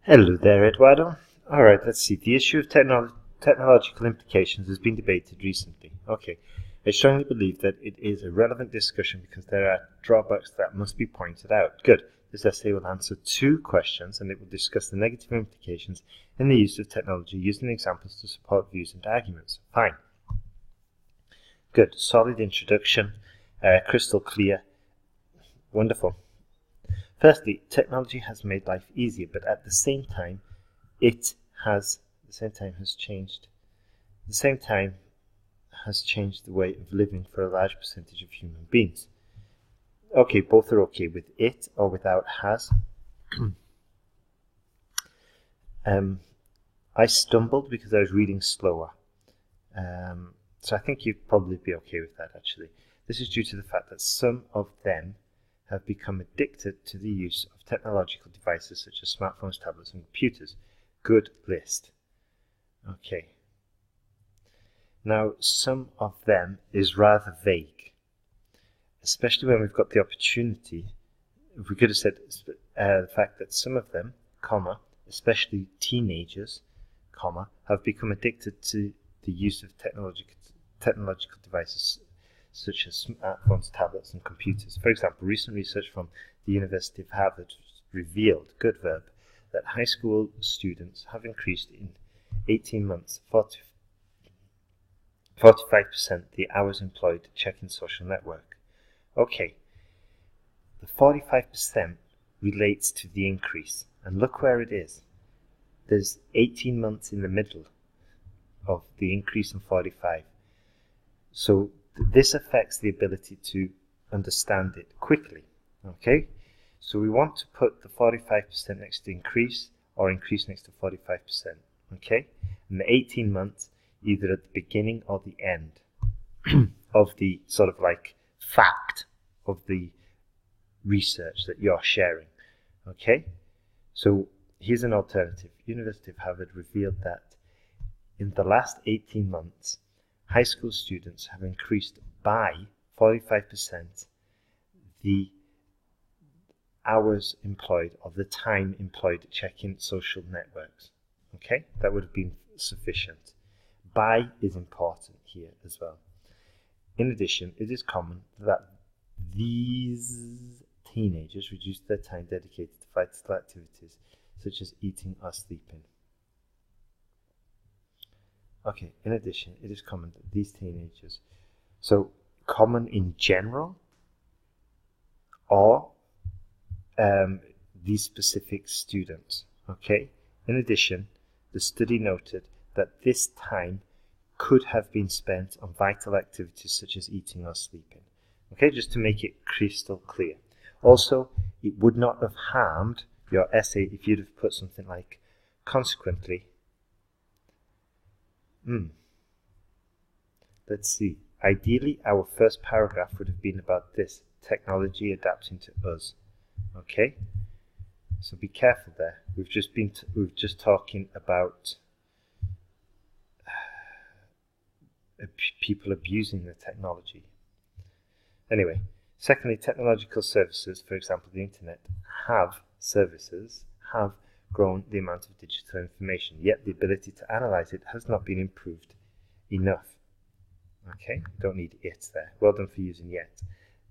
Hello there, Eduardo. Alright, let's see. The issue of technological implications has been debated recently. Okay, I strongly believe that it is a relevant discussion because there are drawbacks that must be pointed out. Good. This essay will answer two questions and it will discuss the negative implications in the use of technology using examples to support views and arguments. Fine. Good. Solid introduction. Crystal clear. Wonderful. Firstly, technology has made life easier, but at the same time, has changed the way of living for a large percentage of human beings. Okay, both are okay with it or without has. I stumbled because I was reading slower. So I think you'd probably be okay with that, actually. This is due to the fact that some of them have become addicted to the use of technological devices such as smartphones, tablets, and computers. Good list. Okay. Now, some of them is rather vague, especially when we've got the opportunity. We could have said the fact that some of them, comma, especially teenagers, comma, have become addicted to the use of technological devices such as smartphones, tablets, and computers. For example, recent research from the University of Harvard revealed, good verb, that high school students have increased in 18 months 45% the hours employed checking social network. Okay, the 45% relates to the increase, and look where it is. There's 18 months in the middle of the increase in 45. So this affects the ability to understand it quickly. Okay, so we want to put the 45% next to increase or increase next to 45%. Okay, and the 18 months either at the beginning or the end of the sort of like fact of the research that you're sharing. Okay, so here's an alternative. University of Harvard revealed that in the last 18 months, high school students have increased by 45% the hours employed or the time employed checking social networks. Okay, that would have been sufficient. By is important here as well. In addition, it is common that these teenagers reduce their time dedicated to vital activities such as eating or sleeping. Okay, in addition, it is common that these teenagers, so common in general, or these specific students, okay? In addition, the study noted that this time could have been spent on vital activities such as eating or sleeping, okay? Just to make it crystal clear. Also, it would not have harmed your essay if you'd have put something like, consequently, let's see. Ideally, our first paragraph would have been about this, technology adapting to us. Okay? So be careful there. We've just talking about people abusing the technology. Anyway, secondly, technological services, for example, the internet, have grown the amount of digital information, yet the ability to analyze it has not been improved enough. Okay, don't need it there. Well done for using yet.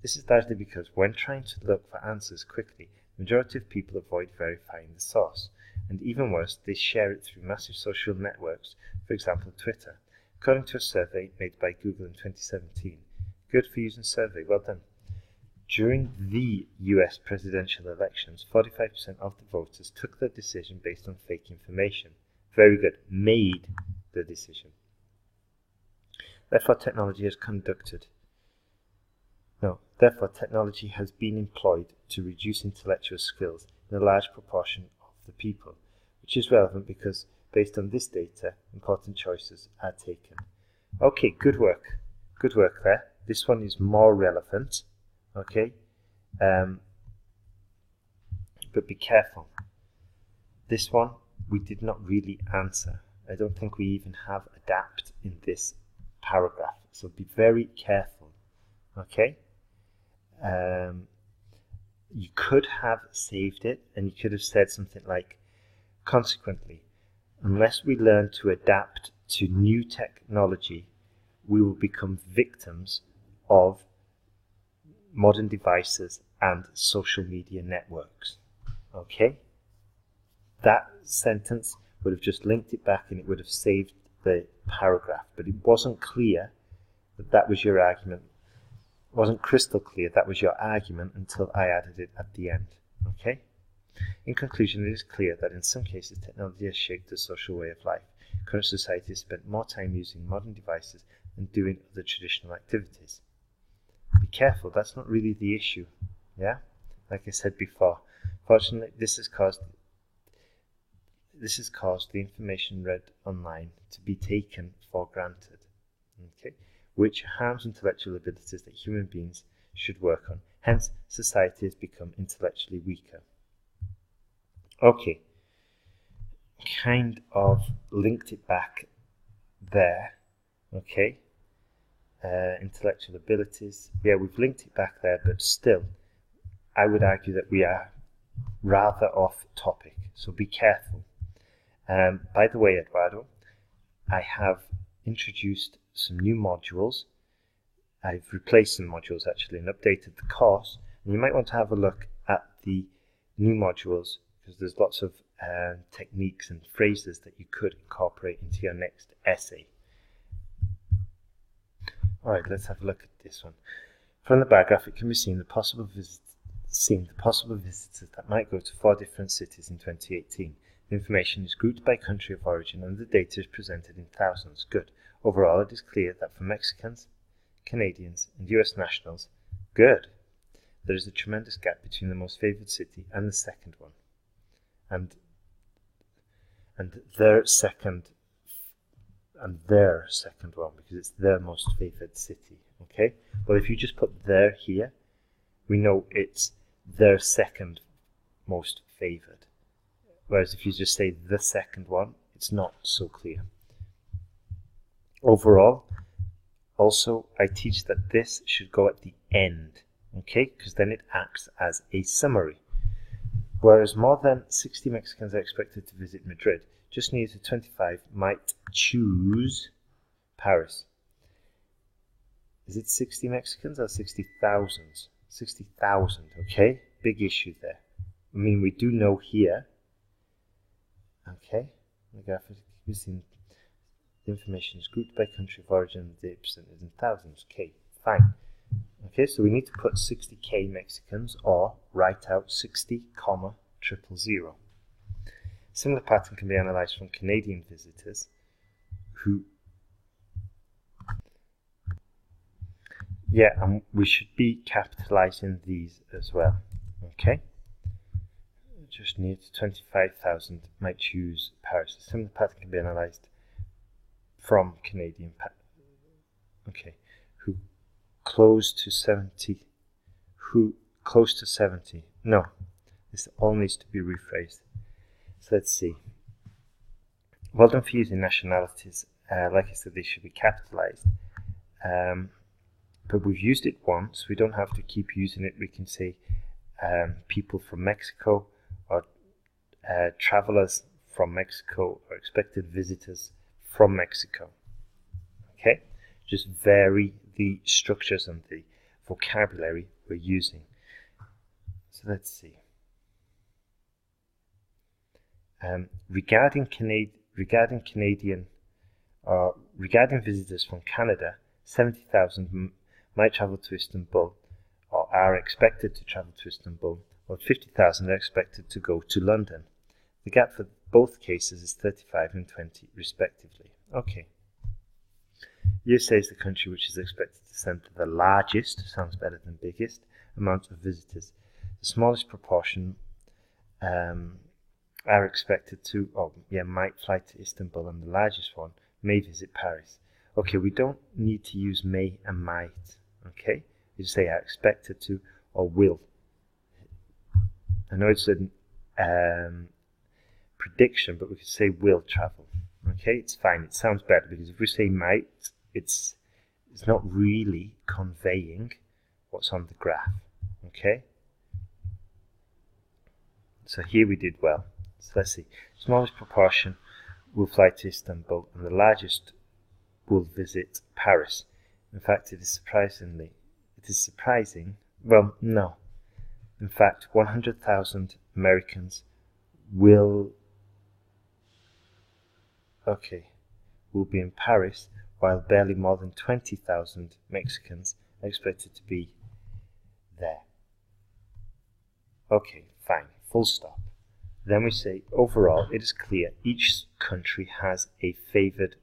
This is largely because when trying to look for answers quickly, the majority of people avoid verifying the source, and even worse, they share it through massive social networks, for example Twitter. According to a survey made by Google in 2017, good for using survey, well done. During the US presidential elections, 45% of the voters took their decision based on fake information. Very good. Made the decision. Therefore, technology has been employed to reduce intellectual skills in a large proportion of the people, which is relevant because, based on this data, important choices are taken. Okay, good work. Good work there. This one is more relevant. Okay, but be careful. This one we did not really answer. I don't think we even have adapt in this paragraph, so be very careful. Okay, you could have saved it and you could have said something like, Consequently, unless we learn to adapt to new technology, we will become victims of modern devices and social media networks. Okay? That sentence would have just linked it back and it would have saved the paragraph, but it wasn't clear that that was your argument. It wasn't crystal clear that was your argument until I added it at the end. Okay? In conclusion, it is clear that in some cases technology has shaped the social way of life. Current society has spent more time using modern devices than doing other traditional activities. Be careful, that's not really the issue. Yeah? Like I said before, fortunately this has caused the information read online to be taken for granted, okay, which harms intellectual abilities that human beings should work on. Hence, society has become intellectually weaker. Okay, kind of linked it back there, okay. Intellectual abilities, yeah, we've linked it back there, but still, I would argue that we are rather off topic, so be careful. By the way, Eduardo, I have introduced some new modules. I've replaced some modules actually and updated the course. And you might want to have a look at the new modules because there's lots of techniques and phrases that you could incorporate into your next essay. Alright, let's have a look at this one. From the bar graph, it can be seen the possible visitors that might go to 4 different cities in 2018. The information is grouped by country of origin and the data is presented in thousands. Good. Overall, it is clear that for Mexicans, Canadians, and US nationals, good, there is a tremendous gap between the most favoured city and the second one. And their second one, because it's their most favoured city. Okay? Well, if you just put their here, we know it's their second most favoured. Whereas if you just say the second one, it's not so clear. Overall, also, I teach that this should go at the end, okay? Because then it acts as a summary. Whereas more than 60 Mexicans are expected to visit Madrid, just near to 25 might choose Paris. Is it 60 Mexicans or 60,000? 60,000, okay? Big issue there. I mean, we do know here, okay, the graph is the information is grouped by country of origin, the percent is in thousands. Okay, fine. Okay, so we need to put 60k Mexicans or write out 60, 000. Similar pattern can be analysed from Canadian visitors who, yeah, and we should be capitalising these as well. Okay. Just near to 25,000 might choose Paris. A similar pattern can be analysed from Canadian who close to 70. No, this all needs to be rephrased. So let's see. Well done for using nationalities. Like I said, they should be capitalised. But we've used it once. We don't have to keep using it. We can say people from Mexico, or travelers from Mexico, or expected visitors from Mexico. Okay, just vary the structures and the vocabulary we're using. So let's see. Regarding visitors from Canada, 70,000 might travel to Istanbul, or are expected to travel to Istanbul, while 50,000 are expected to go to London. The gap for both cases is 35 and 20 respectively. Okay. USA is the country which is expected to send the largest, sounds better than biggest, amount of visitors. The smallest proportion are expected to, might fly to Istanbul, and the largest one may visit Paris. Okay, we don't need to use may and might. Okay, you say are expected to or will. I know it's a prediction, but we could say will travel. Okay, it's fine. It sounds better because if we say might, it's not really conveying what's on the graph. Okay, so here we did well. So let's see. Smallest proportion will fly to Istanbul, and the largest will visit Paris. In fact, it is surprising. Well, no. In fact, 100,000 Americans will be in Paris, while barely more than 20,000 Mexicans are expected to be there. Okay, fine, full stop. Then we say, overall, it is clear each country has a favored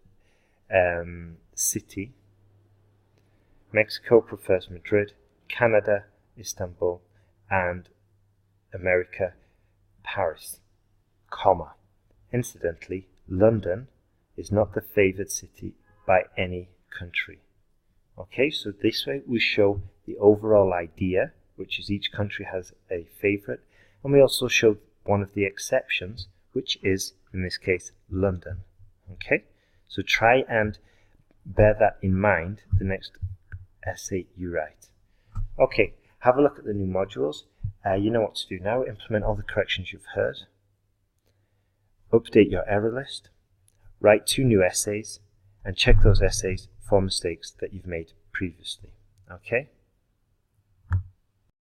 city. Mexico prefers Madrid, Canada, Istanbul, and America, Paris, comma. Incidentally, London is not the favored city by any country. Okay, so this way we show the overall idea, which is each country has a favorite, and we also show one of the exceptions, which is, in this case, London. Okay, so try and bear that in mind the next essay you write. Okay, have a look at the new modules. You know what to do now. Implement all the corrections you've heard. Update your error list. Write 2 new essays and check those essays for mistakes that you've made previously. Okay?